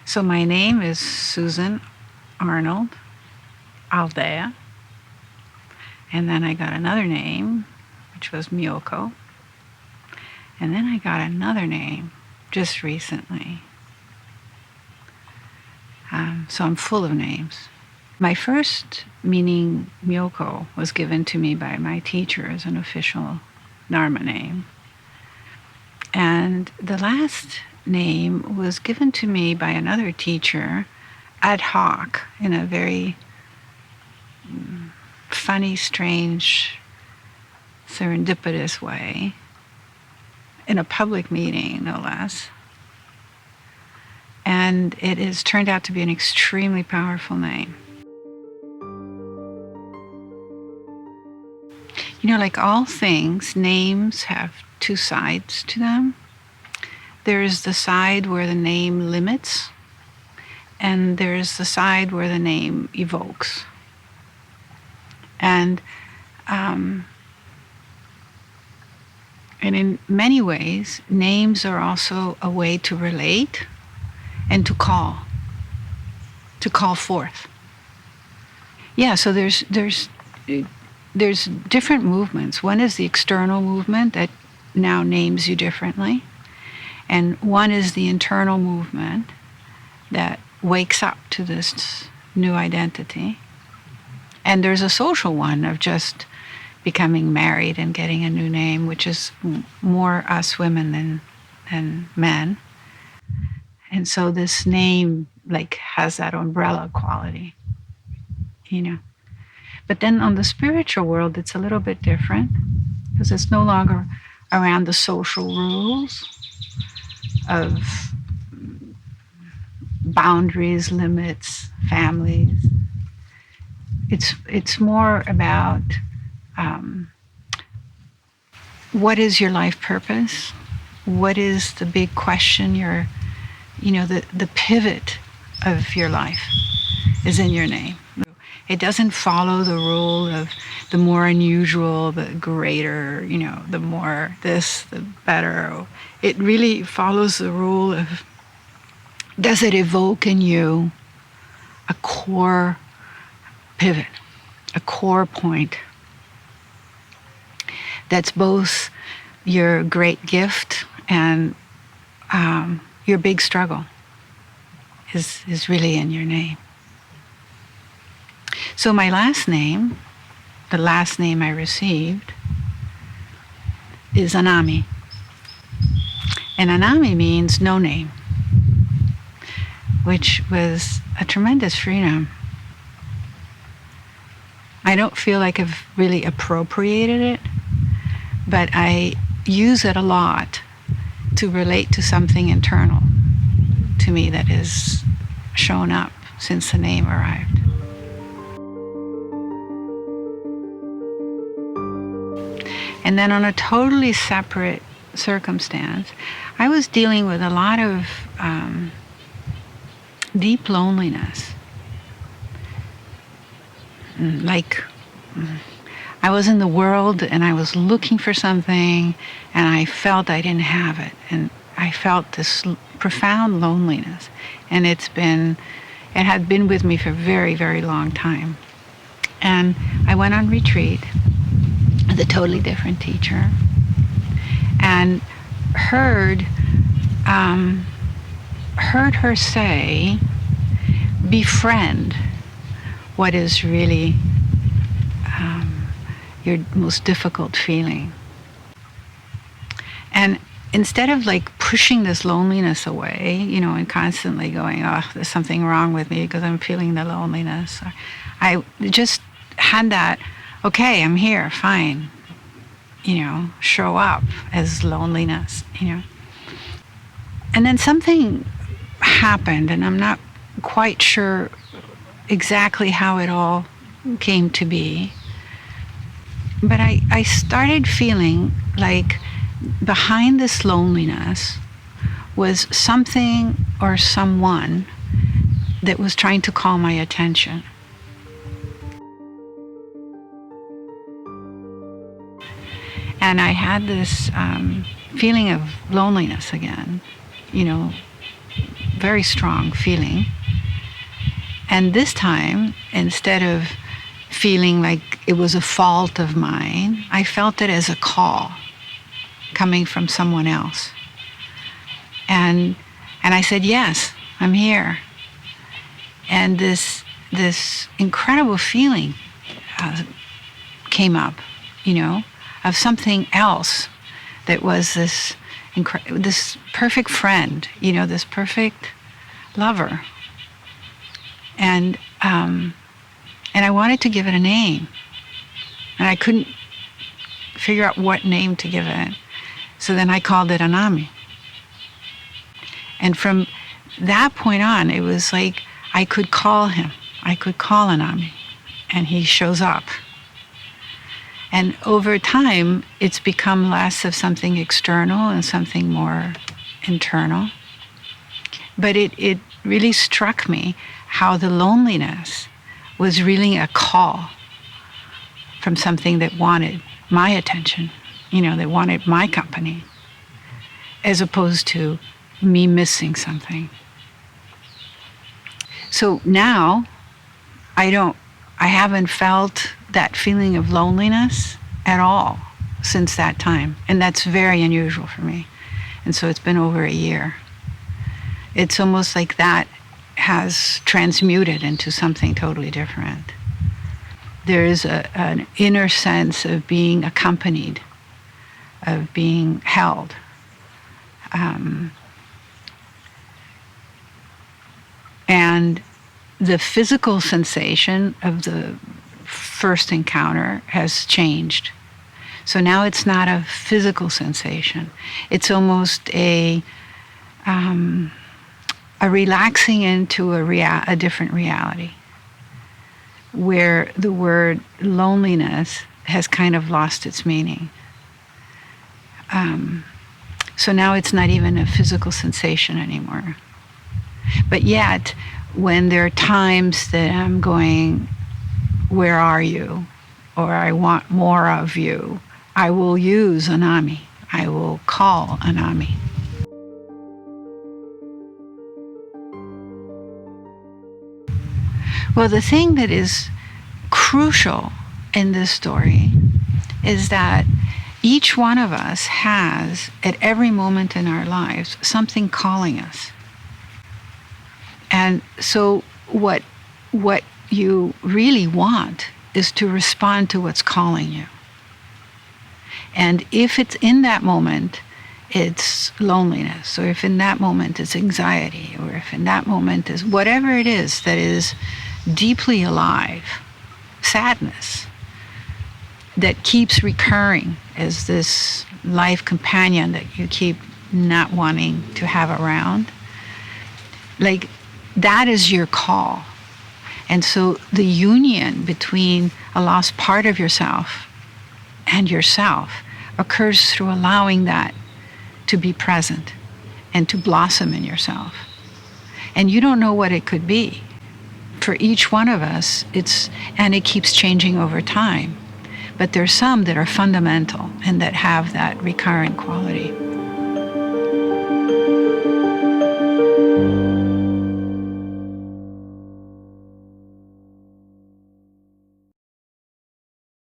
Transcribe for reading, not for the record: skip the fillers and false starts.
So my name is Susan Arnold-Aldea. And then I got another name, which was Miyoko. And then I got another name just recently. So I'm full of names. My first meaning, Miyoko, was given to me by my teacher as an official Dharma name. And the last name was given to me by another teacher ad hoc in a very funny, strange, serendipitous way, in a public meeting, no less. And it has turned out to be an extremely powerful name. You know, like all things, names have two sides to them. There's the side where the name limits, and there's the side where the name evokes. And in many ways, names are also a way to relate and to call forth. Yeah, so there's different movements. One is the external movement that now names you differently. And one is the internal movement that wakes up to this new identity. And there's a social one of just becoming married and getting a new name, which is more us women than men. And so this name like has that umbrella quality, you know. But then on the spiritual world, it's a little bit different because it's no longer around the social rules of boundaries, limits, families. It's more about what is your life purpose? What is the big question? The pivot of your life is in your name. It doesn't follow the rule of the more unusual, the greater, the more this, the better. It really follows the rule of, does it evoke in you a core pivot, a core point that's both your great gift and your big struggle is really in your name. So my last name, the last name I received, is Anami. And Anami means no name, which was a tremendous freedom. I don't feel like I've really appropriated it, but I use it a lot to relate to something internal to me that has shown up since the name arrived. And then on a totally separate circumstance, I was dealing with a lot of deep loneliness. Like, I was in the world and I was looking for something and I felt I didn't have it. And I felt this profound loneliness. And it had been with me for a very, very long time. And I went on retreat with a totally different teacher and heard her say, befriend what is really your most difficult feeling. And instead of like pushing this loneliness away, and constantly going, oh, there's something wrong with me because I'm feeling the loneliness, I just had that, okay, I'm here, fine, show up as loneliness, And then something happened, and I'm not quite sure exactly how it all came to be. But I started feeling like behind this loneliness was something or someone that was trying to call my attention. And I had this feeling of loneliness again, very strong feeling. And this time, instead of feeling like it was a fault of mine, I felt it as a call coming from someone else. And I said, yes, I'm here. And this incredible feeling came up, of something else that was this perfect friend, this perfect lover. And I wanted to give it a name. And I couldn't figure out what name to give it. So then I called it Anami. And from that point on, it was like I could call him. I could call Anami, and he shows up. And over time, it's become less of something external and something more internal. But it really struck me how the loneliness was really a call from something that wanted my attention, that wanted my company, as opposed to me missing something. So now, I haven't felt that feeling of loneliness at all since that time. And that's very unusual for me. And so it's been over a year. It's almost like that has transmuted into something totally different. There is an inner sense of being accompanied, of being held. And the physical sensation of the first encounter has changed. So now it's not a physical sensation. It's almost a relaxing into a different reality, where the word loneliness has kind of lost its meaning. So now it's not even a physical sensation anymore. But yet, when there are times that I'm going, where are you? Or I want more of you, I will use Anami. I will call Anami. Well, the thing that is crucial in this story is that each one of us has, at every moment in our lives, something calling us. And so what you really want is to respond to what's calling you. And if it's in that moment, it's loneliness, or if in that moment it's anxiety, or if in that moment is whatever it is that is deeply alive, sadness, that keeps recurring as this life companion that you keep not wanting to have around, like that is your call. And so the union between a lost part of yourself and yourself occurs through allowing that to be present and to blossom in yourself. And you don't know what it could be. For each one of us, it keeps changing over time. But there's some that are fundamental and that have that recurring quality.